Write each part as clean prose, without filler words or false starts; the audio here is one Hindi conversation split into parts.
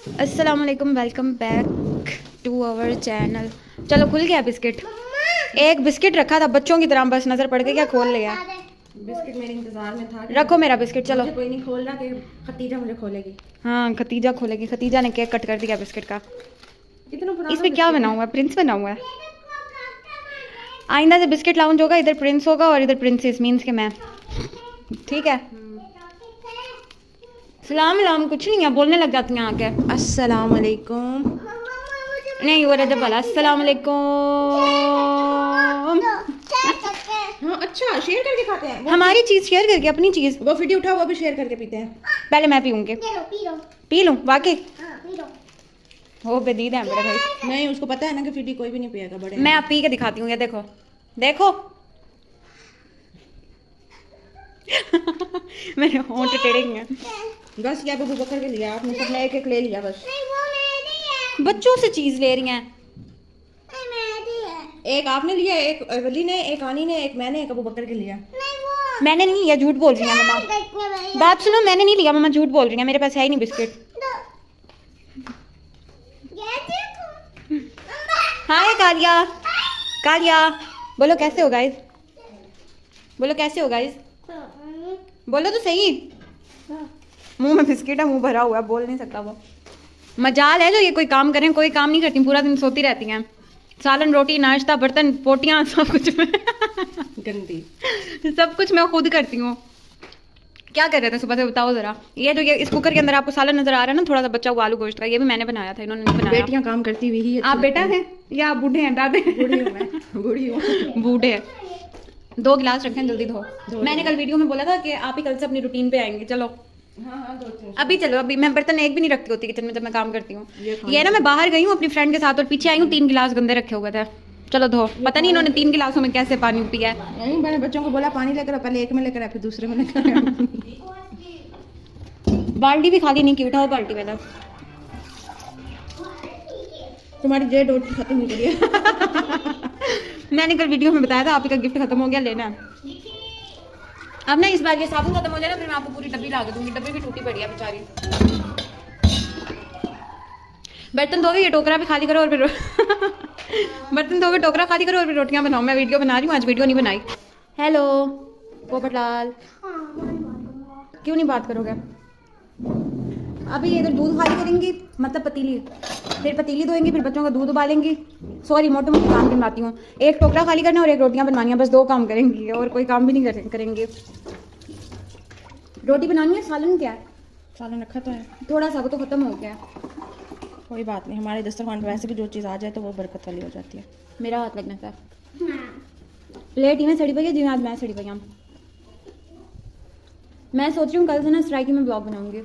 अस्सलामुअलैकुम, welcome back to our channel. चलो खुल गया बिस्किट। एक बिस्किट रखा था बच्चों की तरह, बस नजर पड़ गई क्या खोल लिया। बिस्किट मेरे इंतजार में था। रखो मेरा बिस्किट। चलो कोई नहीं खोल रहा कि खतीजा मुझे खोलेगी। हाँ, खतीजा खोलेगी। खतीजा ने केक कट कर दिया बिस्किट का। इतना पुराना इसमें क्या बना हुआ है? प्रिंस बना हुआ है। आइंदा से बिस्किट लाउंज होगा, इधर प्रिंस होगा और इधर प्रिंसेस, मीन्स के मैं। ठीक है। सलाम सलाम कुछ नहीं है, बोलने लग जाती हैं आके। अस्सलाम वालेकुम। नहीं वो रजब वाला अस्सलाम वालेकुम। हाँ अच्छा, शेयर करके खाते हैं। हमारी चीज शेयर करके, अपनी चीज। वो वीडियो उठा, वो भी शेयर करके पीते हैं। पहले मैं पीऊंगी। पी लूं वाकई? हो बेदीद है मेरे भाई। नहीं, उसको पता है ना कि फीडी कोई भी नहीं पिएगा बड़े। मैं अब पी के दिखाती हूँ, ये देखो देखो। मेरे होंठ टेढ़े हैं। बस ये अबू बकर के लिए आपने सबने एक एक ले लिया बस। बच्चों से चीज ले रही हैं। एक आपने लिया, एक वली ने, एक आनी ने, एक मैंने, एक अबू बकर के लिया। मैंने नहीं लिया, झूठ बोल रही है मम्मा। बात सुनो, मैंने नहीं लिया मम्मा, झूठ बोल रही है। मेरे पास है ही नहीं बिस्किट। हाय कालिया। कालिया बोलो कैसे हो गाइस? बोलो कैसे हो गाइस? बोलो तो सही। मुंह में बिस्किट है, मुंह भरा हुआ है, बोल नहीं सकता वो। मजाल है जो ये कोई काम करें, कोई काम नहीं करती, पूरा दिन सोती रहती हैं। सालन रोटी नाश्ता बर्तन पोटियां सब कुछ गंदी। सब कुछ मैं खुद करती हूँ। क्या कर रहे थे सुबह से बताओ जरा। ये जो ये इस कुकर के अंदर आपको सालन नजर आ रहा है ना, थोड़ा सा बच्चा हुआ आलू गोश्त का, ये भी मैंने बनाया था, इन्होंने नहीं बनाया। बेटियां काम करती हुई ही आप बेटा हैं या आप बूढ़े हैं? दादे? बूढ़ी हूं मैं, बूढ़ी हूं। बूढ़े हैं। 2 गिलास रखें, जल्दी धो। मैंने कल वीडियो में बोला था कि आप ही कल से अपनी रूटीन पे आएंगे। चलो हाँ, दो तीन। अभी चलो। अभी मैं बर्तन एक भी नहीं रखती होती किचन में जब मैं काम करती हूँ। ये ना मैं बाहर गई हूँ अपनी फ्रेंड के साथ और पीछे आई हूँ, 3 गिलास गंदे रखे हुए थे। चलो धो। पता नहीं इन्होंने 3 गिलासों में कैसे पानी पिया है। नहीं, मैंने बच्चों को बोला पानी लेकर आओ, पहले एक में लेकर आए फिर दूसरे में लेकर आए। बाल्टी भी खाली नहीं की, उठाओ बाल्टी वाला। तुम्हारी जेड रोटी खत्म हो गई है। मैंने कल वीडियो में बताया था आप ही का गिफ्ट खत्म हो गया, लेना है। अब ना इस बार ये साबुन खत्म हो जाए ना, फिर मैं आपको पूरी डब्बी ला के दूंगी। डब्बी भी टूटी पड़ी है बेचारी। बर्तन धोवे, ये टोकरा भी खाली करो और फिर बर्तन धोवे, टोकरा खाली करो और फिर रोटियां बनाओ। मैं वीडियो बना रही हूँ, आज वीडियो नहीं बनाई। हेलो पोपटलाल, क्यों नहीं बात करोगे? अभी इधर दूध खाली करेंगी, मतलब पतीली, फिर पतीली धोएंगी, फिर बच्चों का दूध उबालेंगी। सॉरी, मोटे मोटे काम गिनवाती हूँ। एक टोकरा खाली करना और एक रोटियां बनवानी है, बस 2 काम करेंगी और कोई काम भी नहीं करेंगे। रोटी बनानी है। सालन क्या है? सालन रखा तो है थोड़ा सा, वो तो खत्म हो गया। कोई बात नहीं, हमारे दस्तरखान पे वैसे भी जो चीज़ आ जाए तो वो बरकत वाली हो जाती है। मेरा हाथ लगना था। प्लेट ही में सड़ी पई है जिन्हें आज मैं सड़ी पई हूँ। मैं सोच रही हूँ कल से ना स्ट्राइकी में ब्लॉग बनाऊंगी।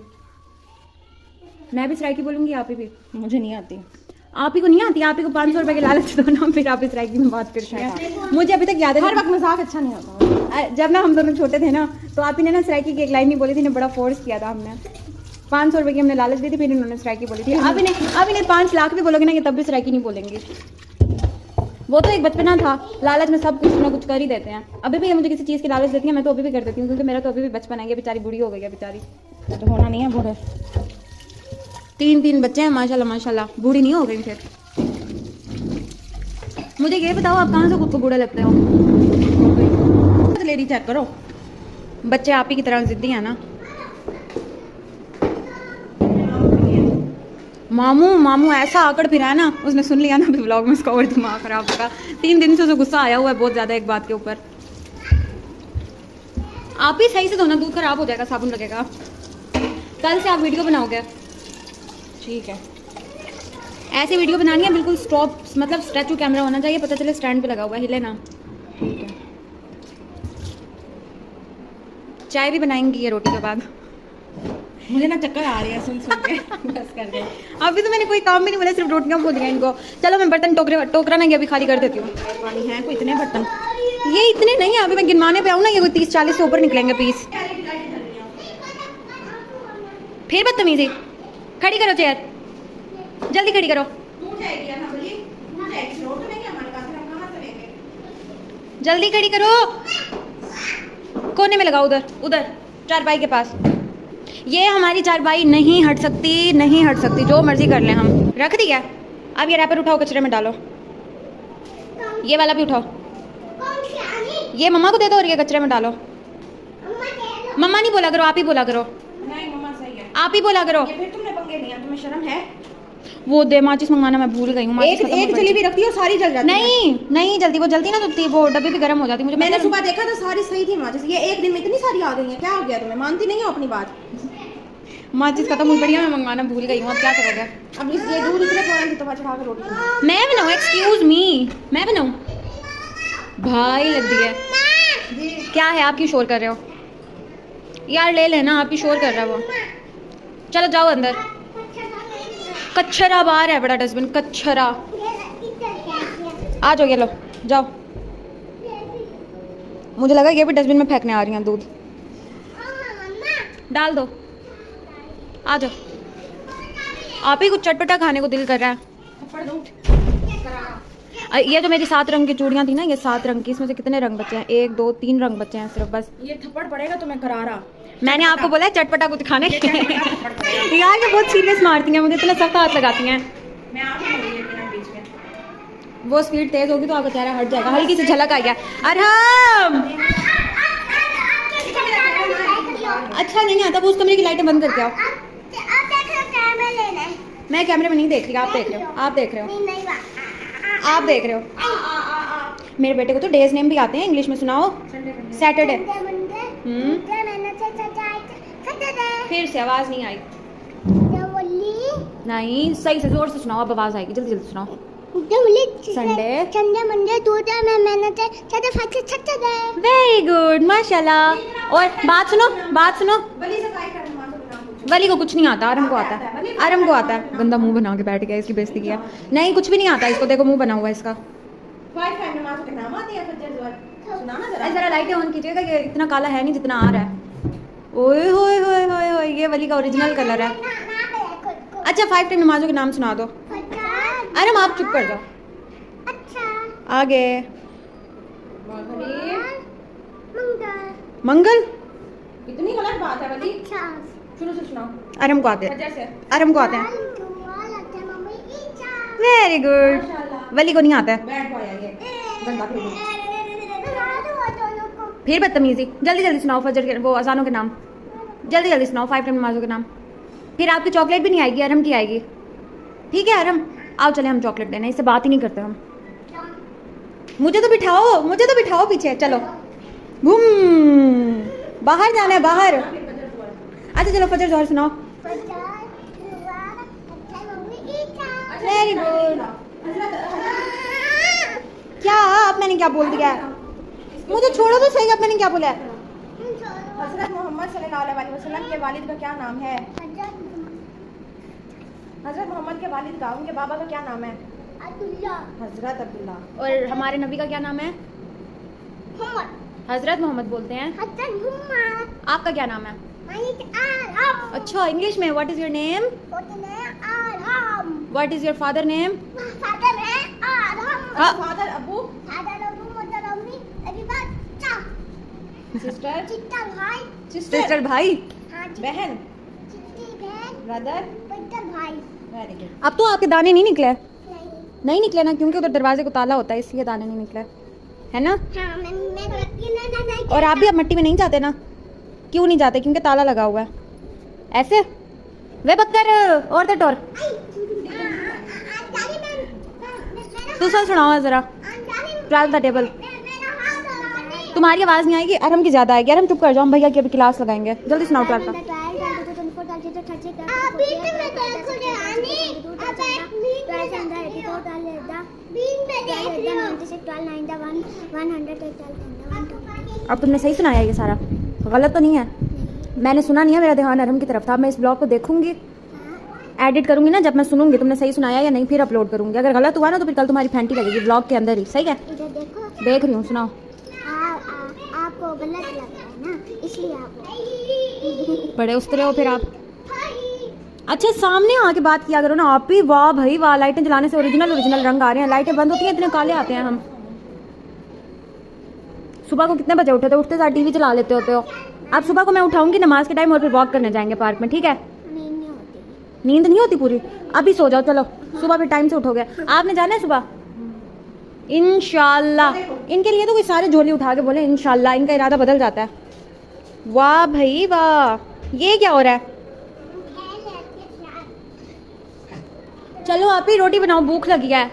मैं भी स्ट्राइकी बोलूंगी, आप ही भी। मुझे नहीं आती। आप ही को नहीं आती? आप ही को 500 रुपए के लालच दो ना, फिर आप स्ट्राइकी में बात करते हैं। मुझे अभी तक याद है, हर वक्त मजाक अच्छा नहीं होता। जब ना हम दोनों छोटे थे ना, तो आप ही ने ना स्ट्राइकी की एक लाइन नहीं बोली थी ना, बड़ा फोर्स किया था हमने। 500 रुपए की हमने लालच दी थी, फिर इन्होंने स्ट्राइकी बोली थी। अभी ने 5 लाख भी बोलोगे ना कि तब भी स्ट्राइकी नहीं बोलेंगे। वो तो एक बचपना था, लालच में सब कुछ ना कुछ कर ही देते हैं। अभी भी ये मुझे किसी चीज़ की लालच देती है, मैं तो अभी भी कर देती हूँ, क्योंकि मेरा तो अभी भी बचपन है। ये बेचारी बूढ़ी हो गई है बेचारी। तो होना नहीं है बूढ़े। 3 बच्चे हैं माशाल्लाह माशाल्लाह, बूढ़ी नहीं हो गई फिर। मुझे ये बताओ, आप कहाँ से खुद को बूढ़े लगते हो? लेडी चेक करो। बच्चे आप ही की तरह जिद्दी है ना। मामू ऐसा आकड़ फिरा है ना, उसने सुन लिया ना अभी व्लॉग में, उसका और दिमाग खराब होगा। 3 दिन से उसे गुस्सा आया हुआ है बहुत ज्यादा एक बात के ऊपर। आप ही सही से धोना, दूध खराब हो जाएगा, साबुन लगेगा। कल से आप वीडियो बनाओगे? ठीक है। ऐसे वीडियो बनानी है बिल्कुल स्टॉप, मतलब स्टैचू कैमरा होना चाहिए, पता चले स्टैंड पे लगा हुआ है, हिले ना। ठीक है। चाय भी बनाएंगी ये रोटी के बाद। मुझे ना चक्कर आ रही है सुन के। बस कर दे। अभी तो मैंने कोई काम भी नहीं बोला, सिर्फ रोटियां बोल दिया इनको। चलो मैं बर्तन टोकरा ना ये अभी खाली कर देती हूँ। पानी है कोई इतने बर्तन? ये इतने नहीं है, अभी मैं गिनवाने पे आऊँ ना, ये कोई 30-40 से ऊपर निकलेंगे पीस। फिर बदतमीजी। खड़ी करो चेयर, जल्दी खड़ी करो, जल्दी खड़ी करो। कोने में लगाओ, उधर उधर चारपाई के पास। ये हमारी चारपाई नहीं हट सकती, नहीं हट सकती, जो मर्जी कर लें हम। रख दिया। अब ये रैपर उठाओ, कचरे में डालो। ये वाला भी उठाओ, ये मम्मा को दे दो और ये कचरे में डालो। मम्मा नहीं बोला करो, आप ही बोला करो। नहीं मम्मा सही है, आप ही बोला करो। ये फिर तुमने पंगे लिया, तुम्हें शर्म है? वो दे माचिस मंगाना मैं भूल गई हूँ। एक जलेबी रखती हो सारी जल जाती है। नहीं जल्दी, वो जल्दी ना तो वो डब्बी भी गर्म हो जाती। मुझे मैंने सुबह देखा था सारी सही थी माचिस, ये एक दिन में इतनी सारी आ गई हैं। क्या हो गया तुम्हें, मानती नहीं हो अपनी बात? माचिस खत्म हो बढ़िया, मैं मंगवाना भूल गई हूँ। अब क्या करोगे? अब ये दूध इतने थोड़ा सी तवा चढ़ा कर रोटी बनाओ। मैं बनाऊँ? एक्सक्यूज मी, मैं बनाऊँ? भाई लग दी है। क्या है, आप क्यों शोर कर रहे हो यार? ले लेना, आप ही शोर कर रहा है वो। चलो जाओ अंदर। कचरा बाहर है, बड़ा डस्टबिन कचरा। आ जाओ, ये लो जाओ। मुझे लगा ये भी डस्टबिन में फेंकने आ रही हैं दूध। डाल दो, आ जाओ। आप ही कुछ चटपटा खाने को दिल कर रहा है। ये जो मेरी 7 रंग की चूड़ियाँ थी ना, ये 7 रंग की, इसमें से कितने रंग बचे हैं? 1 2 3 रंग बचे हैं सिर्फ, बस। ये थप्पड़ पड़ेगा तुम्हें करारा। मैंने आपको बोला है चटपटा कुछ खाने। यार ये बहुत सीरियस मारती हैं मुझे, इतना सख्त हाथ लगाती हैं। मैं आप ही बोलिए बिना बीच में। वो स्पीड तेज होगी तो आपका चेहरा हट जाएगा। हल्की सी झलक आई है। अरहम अच्छा नहीं आता, वो उस कमरे की लाइटें बंद करके आओ। मैं कैमरे में नहीं देख रही, आप देख रहे हो, आप देख रहे हो, आप देख रहे हो। मेरे बेटे को तो डेज नेम भी आते हैं इंग्लिश में, सुनाओ। सैटरडे। फिर से आवाज नहीं आई। नहीं, सही से जोर से सुनाओ, अब आवाज आएगी। जल्दी जल्दी सुनाओ। संडे मंडे वेरी गुड, माशाल्लाह। और बात सुनो, बात सुनो। वली को कुछ नहीं आता, आरम को आता है। आरम को आता है। गंदा मुंह बना के बैठ गया, इसकी बेइज्जती किया। नहीं कुछ भी नहीं आता इसको, देखो मुंह बना हुआ है इसका। जरा लाइटें ऑन कीजिएगा, ये इतना काला है नहीं जितना आ रहा है। ओए होए होए होए होए, ये वली का ओरिजिनल कलर है। अच्छा 5 टाइम नमाजों के नाम सुना दो। अरे आप चुप कर जाओ। आगे। मंगल। इतनी गलत बात है वली। शुरू से सुनाओ। अरम को आते फजर से। हैं, अरम को आते हैं। Very good. वली को नहीं आता है। बैठ पाया ये गंदा फिर। फिर बदतमीजी। जल्दी जल्दी सुनाओ फजर के वो अजानों के नाम। जल्दी जल्दी सुनाओ 5 टाइम नमाजों के नाम। फिर आपकी चॉकलेट भी नहीं आएगी, अरम की आएगी। ठीक है अरम, आओ चले हम चॉकलेट लेने, इससे बात ही नहीं करते हम। मुझे तो बिठाओ पीछे। चलो घूम, बाहर जाना है, बाहर। अच्छा चलो फजर जोहर सुनाओ। Very good. क्या अब मैंने क्या बोल दिया है? मुझे छोड़ो तो सही, अब मैंने क्या बोला है? हज़रत मोहम्मद सल्लल्लाहु अलैहि वसल्लम के वालिद का क्या नाम है? हज़रत मोहम्मद के वालिद का, उनके बाबा का क्या नाम है? हज़रत अब्दुल्ला। और हमारे नबी का क्या नाम है? हजरत मोहम्मद बोलते हैं। आपका क्या नाम है? अच्छा इंग्लिश में। What is your name? What is your father name? Father Abu. Sister. Sister भाई। बहन। ब्रदर। Very good. अब तो आपके दाने नहीं निकले? नहीं निकले ना, क्योंकि उधर दरवाजे को ताला होता है, इसलिए दाने नहीं निकले, है ना? और आप भी अब मट्टी में नहीं जाते ना? क्यों नहीं जाते? क्योंकि ताला लगा हुआ है। ऐसे वे बक्कर और टोर। तू सुनाओ जरा। 12 द टेबल। तुम्हारी आवाज नहीं आएगी, अरम की ज्यादा आएगी। अरम चुप कर जाओ, हम भैया की अभी क्लास लगाएंगे। जल्दी सुनाओ 12 का। अब तुमने सही सुनाया ये सारा, गलत तो नहीं है? मैंने सुना नहीं है, मेरा ध्यान अरम की तरफ था। मैं इस ब्लॉग को देखूंगी, एडिट करूंगी ना, जब मैं सुनूंगी तुमने सही सुनाया या नहीं, फिर अपलोड करूंगी। अगर गलत हुआ ना तो फिर कल तुम्हारी फैंटी लगेगी ब्लॉग के अंदर ही। सही है? देख रही हूँ, सुनाओ। आपको गलत लगा है ना, इसलिए आप बड़े उस्तरे हो फिर आप। अच्छा सामने आके बात किया करो ना आप भी। वाह भाई वाह, लाइटें जलाने से ओरिजिनल रंग आ रहे हैं। लाइटें बंद होती हैं इतने काले आते हैं हम। सुबह को कितने बजे उठे थे? उठते साथ टीवी चला लेते होते हो। अब सुबह को मैं उठाऊंगी नमाज के टाइम और फिर वॉक करने जाएंगे पार्क में, ठीक है? नींद नहीं होती। नींद नहीं होती पूरी? अभी सो जाओ, चलो सुबह फिर टाइम से उठोगे। आपने जाना है सुबह इंशाल्लाह। इनके लिए तो कोई सारे झोली उठा के बोले इंशाल्लाह, इनका इरादा बदल जाता है। वाह भाई वाह, ये क्या हो रहा है? चलो आप ही रोटी बनाओ, भूख लगी है।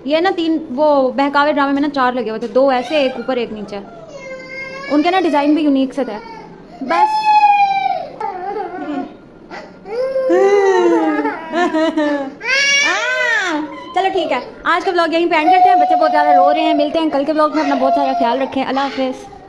ये ना 3 वो बहकावे ड्रामे में ना 4 लगे हुए थे, 2 ऐसे एक ऊपर एक नीचे। उनके ना डिज़ाइन भी यूनिक से थे। बस चलो ठीक है, आज का व्लॉग यहीं पे एंड करते हैं। बच्चे बहुत ज़्यादा रो रहे हैं। मिलते हैं कल के व्लॉग में। अपना बहुत सारा ख्याल रखें। अल्लाह हाफिज़।